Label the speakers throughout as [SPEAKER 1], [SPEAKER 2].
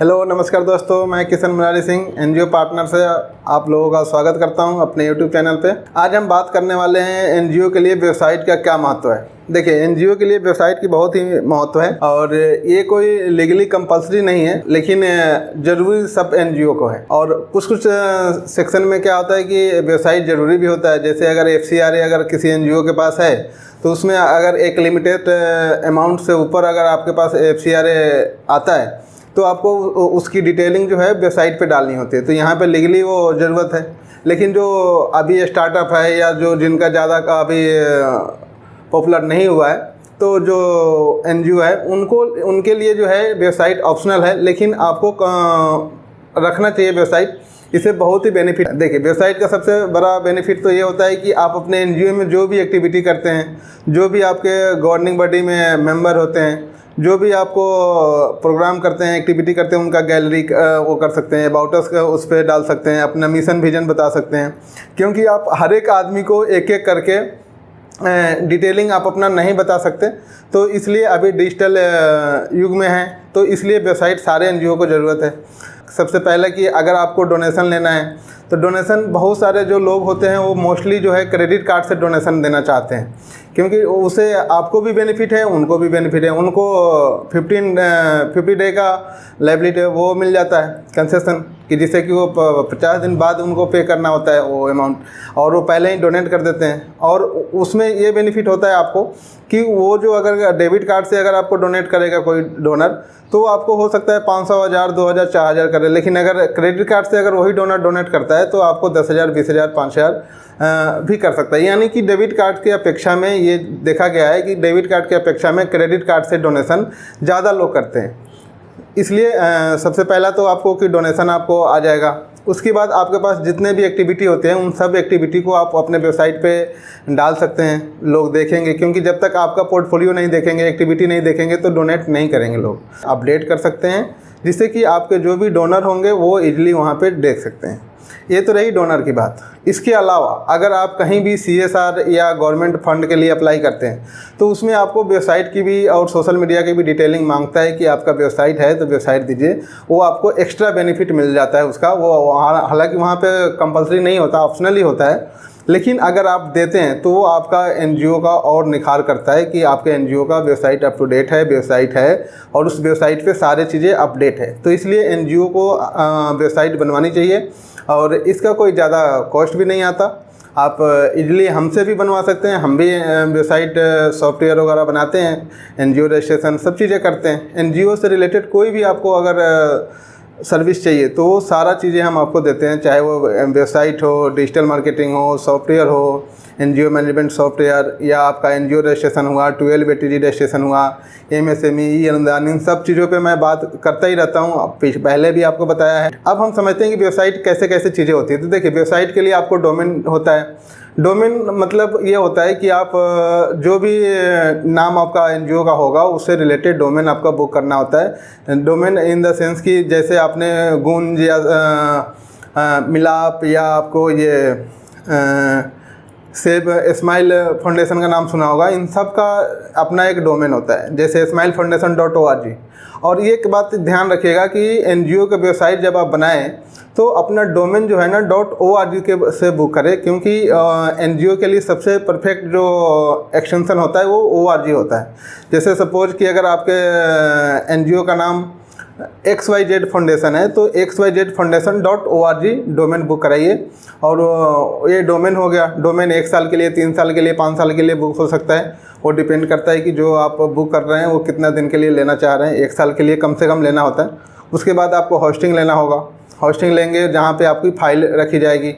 [SPEAKER 1] Hello नमस्कार दोस्तों, मैं किशन मुरारी सिंह एनजीओ पार्टनर से आप लोगों का स्वागत करता हूं अपने यूट्यूब चैनल पे। आज हम बात करने वाले हैं एनजीओ के लिए वेबसाइट का क्या महत्व है। देखिए, एनजीओ के लिए वेबसाइट की बहुत ही महत्व है और ये कोई लीगली कंपलसरी नहीं है, लेकिन ज़रूरी सब एनजीओ को है। और कुछ सेक्शन में क्या होता है कि वेबसाइट ज़रूरी भी होता है। जैसे अगर FCRA अगर किसी एनजीओ के पास है तो उसमें अगर एक लिमिटेड अमाउंट से ऊपर अगर आपके पास FCRA आता है तो आपको उसकी डिटेलिंग जो है वेबसाइट पे डालनी होती है। तो यहाँ पे लीगली वो ज़रूरत है। लेकिन जो अभी स्टार्टअप है या जो जिनका ज़्यादा अभी पॉपुलर नहीं हुआ है, तो जो एनजीओ है उनके लिए जो है वेबसाइट ऑप्शनल है, लेकिन आपको रखना चाहिए वेबसाइट। इससे बहुत ही बेनिफिट है। देखिए, वेबसाइट का सबसे बड़ा बेनिफिट तो ये होता है कि आप अपने एनजीओ में जो भी एक्टिविटी करते हैं, जो भी आपके गवर्निंग बॉडी में मेंबर होते हैं, जो भी आपको प्रोग्राम करते हैं, एक्टिविटी करते हैं, उनका गैलरी वो कर सकते हैं, अबाउट अस का उस पर डाल सकते हैं, अपना मिशन विजन बता सकते हैं। क्योंकि आप हर एक आदमी को एक एक करके डिटेलिंग आप अपना नहीं बता सकते, तो इसलिए अभी डिजिटल युग में है, तो इसलिए वेबसाइट सारे एनजीओ को ज़रूरत है। सबसे पहले कि अगर आपको डोनेशन लेना है तो डोनेशन बहुत सारे जो लोग होते हैं वो मोस्टली जो है क्रेडिट कार्ड से डोनेशन देना चाहते हैं, क्योंकि उसे आपको भी बेनिफिट है, उनको भी बेनिफिट है। उनको 50 डे का लायबिलिटी वो मिल जाता है कंसेशन, कि जिससे कि वो 50 दिन बाद उनको पे करना होता है वो अमाउंट, और वो पहले ही डोनेट कर देते हैं। और उसमें ये बेनिफिट होता है आपको कि वो जो अगर डेबिट कार्ड से अगर आपको डोनेट करेगा कोई डोनर, तो आपको हो सकता है 500, 1000, 2000, 4000 करे। लेकिन अगर क्रेडिट कार्ड से अगर वही डोनर डोनेट करता है तो आपको 10,000, 20,000, 5,000 भी कर सकता है। यानी कि डेबिट कार्ड की अपेक्षा में ये देखा गया है कि डेबिट कार्ड की अपेक्षा में क्रेडिट कार्ड से डोनेशन ज़्यादा लोग करते हैं। इसलिए सबसे पहला तो आपको कि डोनेशन आपको आ जाएगा। उसके बाद आपके पास जितने भी एक्टिविटी होते हैं उन सब एक्टिविटी को आप अपने वेबसाइट पे डाल सकते हैं, लोग देखेंगे। क्योंकि जब तक आपका पोर्टफोलियो नहीं देखेंगे, एक्टिविटी नहीं देखेंगे, तो डोनेट नहीं करेंगे लोग। अपडेट कर सकते हैं जिससे कि आपके जो भी डोनर होंगे वो इजीली वहाँ पे देख सकते हैं। ये तो रही डोनर की बात। इसके अलावा अगर आप कहीं भी CSR या गवर्नमेंट फंड के लिए अप्लाई करते हैं तो उसमें आपको वेबसाइट की भी और सोशल मीडिया की भी डिटेलिंग मांगता है कि आपका वेबसाइट है तो वेबसाइट दीजिए। वो आपको एक्स्ट्रा बेनिफिट मिल जाता है उसका। वो हालांकि वहाँ पे कंपलसरी नहीं होता, ऑप्शनल ही होता है, लेकिन अगर आप देते हैं तो वो आपका एनजीओ का और निखार करता है कि आपके एनजीओ का वेबसाइट अप टू डेट है, वेबसाइट है और उस वेबसाइट पे सारी चीज़ें अपडेट है। तो इसलिए एनजीओ को वेबसाइट बनवानी चाहिए और इसका कोई ज़्यादा कॉस्ट भी नहीं आता। आप इजीली हमसे भी बनवा सकते हैं। हम भी वेबसाइट सॉफ्टवेयर वगैरह बनाते हैं, एनजीओ रजिस्ट्रेशन सब चीज़ें करते हैं। एनजीओ से रिलेटेड कोई भी आपको अगर सर्विस चाहिए तो वो सारा चीज़ें हम आपको देते हैं, चाहे वो वेबसाइट हो, डिजिटल मार्केटिंग हो, सॉफ्टवेयर हो, एनजीओ मैनेजमेंट सॉफ्टवेयर, या आपका एनजीओ रजिस्ट्रेशन हुआ, 12ATG रजिस्ट्रेशन हुआ, MSME, अनुदान, इन सब चीज़ों पे मैं बात करता ही रहता हूँ। पहले भी आपको बताया है। अब हम समझते हैं कि वेबसाइट कैसे कैसे चीज़ें होती है। तो देखिए, वेबसाइट के लिए आपको डोमेन होता है। डोमेन मतलब ये होता है कि आप जो भी नाम आपका एनजीओ का होगा उससे रिलेटेड डोमेन आपका बुक करना होता है। डोमेन इन द सेंस कि जैसे आपने गूंज या मिलाप या आपको ये सेब स्माइल फाउंडेशन का नाम सुना होगा, इन सब का अपना एक डोमेन होता है, जैसे smilefoundation.org। और ये एक बात ध्यान रखिएगा कि एनजीओ का वेबसाइट जब आप बनाएं तो अपना डोमेन जो है ना .org के से बुक करें, क्योंकि एनजीओ के लिए सबसे परफेक्ट जो एक्सटेंशन होता है वो org होता है। जैसे सपोज कि अगर आपके एनजीओ का नाम XYZ फाउंडेशन है तो xyzfoundation.org डोमेन बुक कराइए। और ये डोमेन हो गया। डोमेन 1 साल के लिए, 3 साल के लिए, 5 साल के लिए बुक हो सकता है। वो डिपेंड करता है कि जो आप बुक कर रहे हैं वो कितना दिन के लिए लेना चाह रहे हैं। 1 साल के लिए कम से कम लेना होता है। उसके बाद आपको होस्टिंग लेना होगा। होस्टिंग लेंगे जहाँ पे आपकी फ़ाइल रखी जाएगी,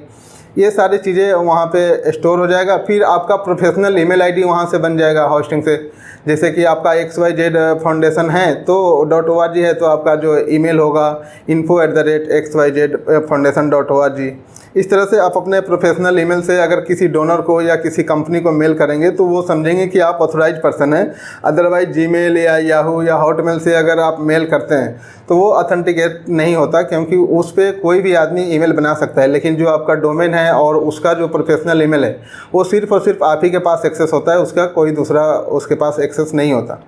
[SPEAKER 1] ये सारी चीज़ें वहाँ पे स्टोर हो जाएगा। फिर आपका प्रोफेशनल ईमेल आईडी वहाँ से बन जाएगा होस्टिंग से। जैसे कि आपका XYZ फाउंडेशन है तो .org है तो आपका जो ईमेल होगा info@xyzfoundation.org। इस तरह से आप अपने प्रोफेशनल ईमेल से अगर किसी डोनर को या किसी कंपनी को मेल करेंगे तो वो समझेंगे कि आप ऑथराइज पर्सन हैं। अदरवाइज जीमेल या याहू या हॉटमेल से अगर आप मेल करते हैं तो वो ऑथेंटिकेट नहीं होता, क्योंकि उस पर कोई भी आदमी ईमेल बना सकता है। लेकिन जो आपका डोमेन है और उसका जो प्रोफेशनल ईमेल है वो सिर्फ़ और सिर्फ आप ही के पास एक्सेस होता है, उसका कोई दूसरा उसके पास एक्सेस नहीं होता।